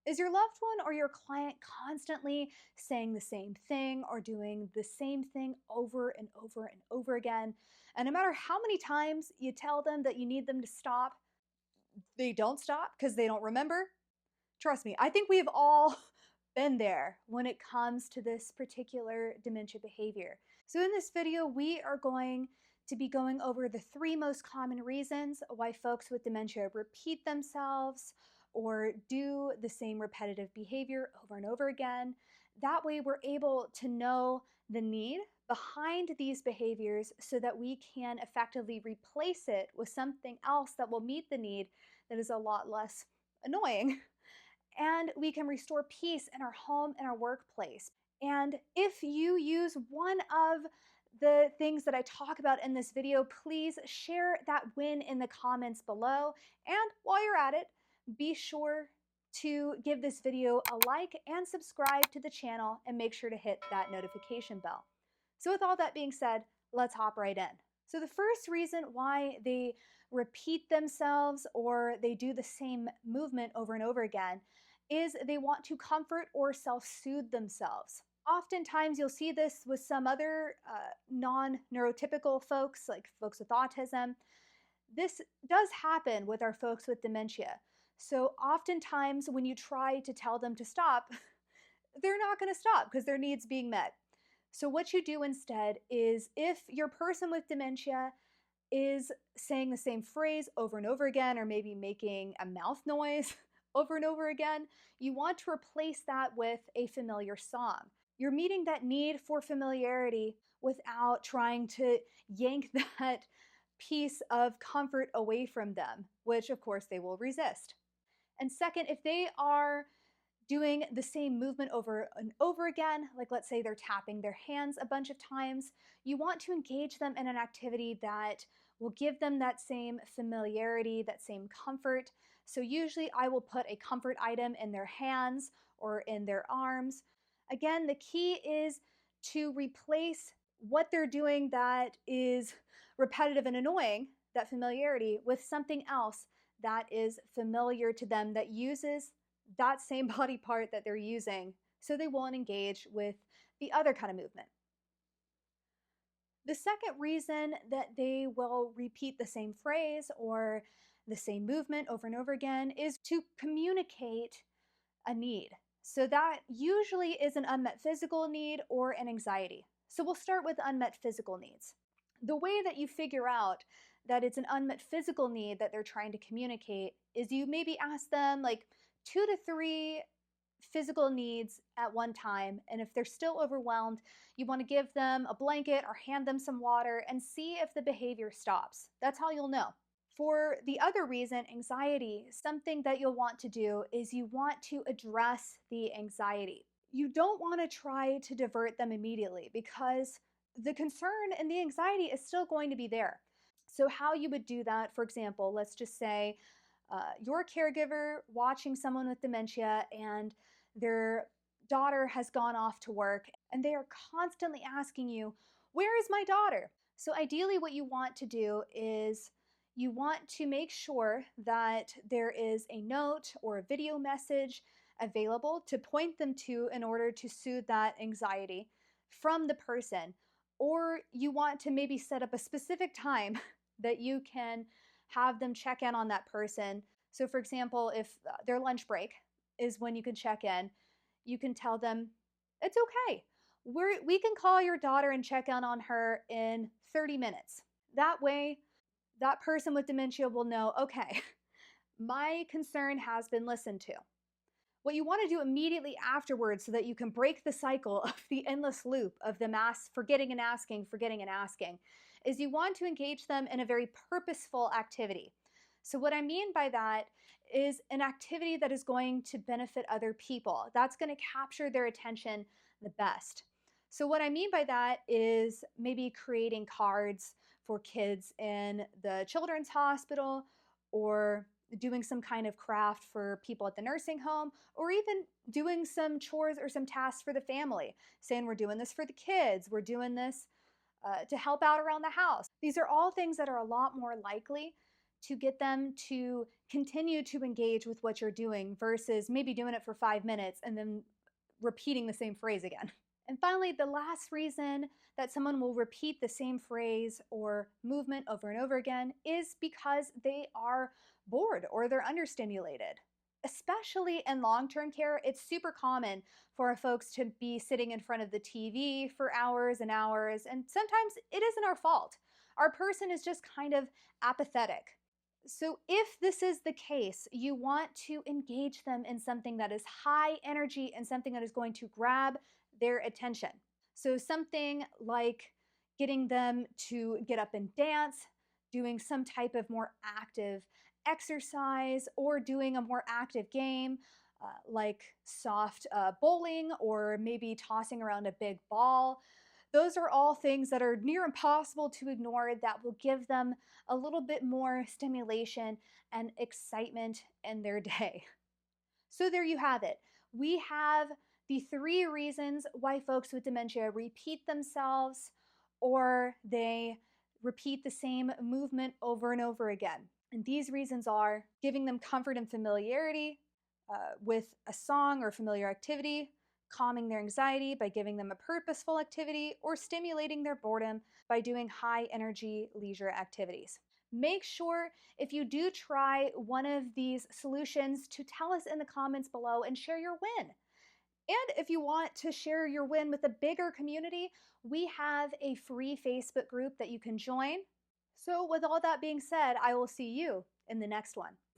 Is your loved one or your client constantly saying the same thing or doing the same thing over and over and over again? And no matter how many times you tell them that you need them to stop, they don't stop because they don't remember? Trust me, I think we've all been there when it comes to this particular dementia behavior. So in this video, we are going to be going over the 3 most common reasons why folks with dementia repeat themselves or do the same repetitive behavior over and over again. That way we're able to know the need behind these behaviors so that we can effectively replace it with something else that will meet the need that is a lot less annoying. And we can restore peace in our home and our workplace. And if you use one of the things that I talk about in this video, please share that win in the comments below. And while you're at it, be sure to give this video a like and subscribe to the channel and make sure to hit that notification bell. So with all that being said, let's hop right in. So the first reason why they repeat themselves or they do the same movement over and over again is they want to comfort or self-soothe themselves. Oftentimes you'll see this with some other non-neurotypical folks, like folks with autism. This does happen with our folks with dementia. So oftentimes when you try to tell them to stop, they're not going to stop because their needs being met. So what you do instead is, if your person with dementia is saying the same phrase over and over again, or maybe making a mouth noise over and over again, you want to replace that with a familiar song. You're meeting that need for familiarity without trying to yank that piece of comfort away from them, which of course they will resist. And second, if they are doing the same movement over and over again, like let's say they're tapping their hands a bunch of times, you want to engage them in an activity that will give them that same familiarity, that same comfort. So usually I will put a comfort item in their hands or in their arms. Again, the key is to replace what they're doing that is repetitive and annoying, that familiarity, with something else that is familiar to them, that uses that same body part that they're using, so they won't engage with the other kind of movement. The second reason that they will repeat the same phrase or the same movement over and over again is to communicate a need. So that usually is an unmet physical need or an anxiety. So we'll start with unmet physical needs. The way that you figure out that it's an unmet physical need that they're trying to communicate is you maybe ask them like 2 to 3 physical needs at one time. And if they're still overwhelmed, you want to give them a blanket or hand them some water and see if the behavior stops. That's how you'll know. For the other reason, anxiety, something that you'll want to do is you want to address the anxiety. You don't want to try to divert them immediately because the concern and the anxiety is still going to be there. So how you would do that, for example, let's just say your caregiver watching someone with dementia and their daughter has gone off to work and they are constantly asking you, "Where is my daughter?" So ideally what you want to do is you want to make sure that there is a note or a video message available to point them to in order to soothe that anxiety from the person. Or you want to maybe set up a specific time that you can have them check in on that person. So for example, if their lunch break is when you can check in, you can tell them, "It's okay. We can call your daughter and check in on her in 30 minutes. That way, that person with dementia will know, okay, my concern has been listened to. What you want to do immediately afterwards so that you can break the cycle of the endless loop of them forgetting and asking, is you want to engage them in a very purposeful activity. So what I mean by that is an activity that is going to benefit other people. That's going to capture their attention the best. So what I mean by that is maybe creating cards for kids in the children's hospital, or doing some kind of craft for people at the nursing home, or even doing some chores or some tasks for the family, saying we're doing this for the kids, we're doing this to help out around the house. These are all things that are a lot more likely to get them to continue to engage with what you're doing versus maybe doing it for 5 minutes and then repeating the same phrase again. And finally, the last reason that someone will repeat the same phrase or movement over and over again is because they are bored or they're understimulated. Especially in long term care, it's super common for folks to be sitting in front of the TV for hours and hours, and sometimes it isn't our fault. Our person is just kind of apathetic. So, if this is the case, you want to engage them in something that is high energy and something that is going to grab their attention. So, something like getting them to get up and dance, doing some type of more active exercise, or doing a more active game like soft bowling or maybe tossing around a big ball. Those are all things that are near impossible to ignore that will give them a little bit more stimulation and excitement in their day. So, there you have it. We have the three reasons why folks with dementia repeat themselves or they repeat the same movement over and over again. And these reasons are giving them comfort and familiarity with a song or familiar activity, calming their anxiety by giving them a purposeful activity, or stimulating their boredom by doing high energy leisure activities. Make sure if you do try one of these solutions to tell us in the comments below and share your win. And if you want to share your win with a bigger community, we have a free Facebook group that you can join. So, with all that being said, I will see you in the next one.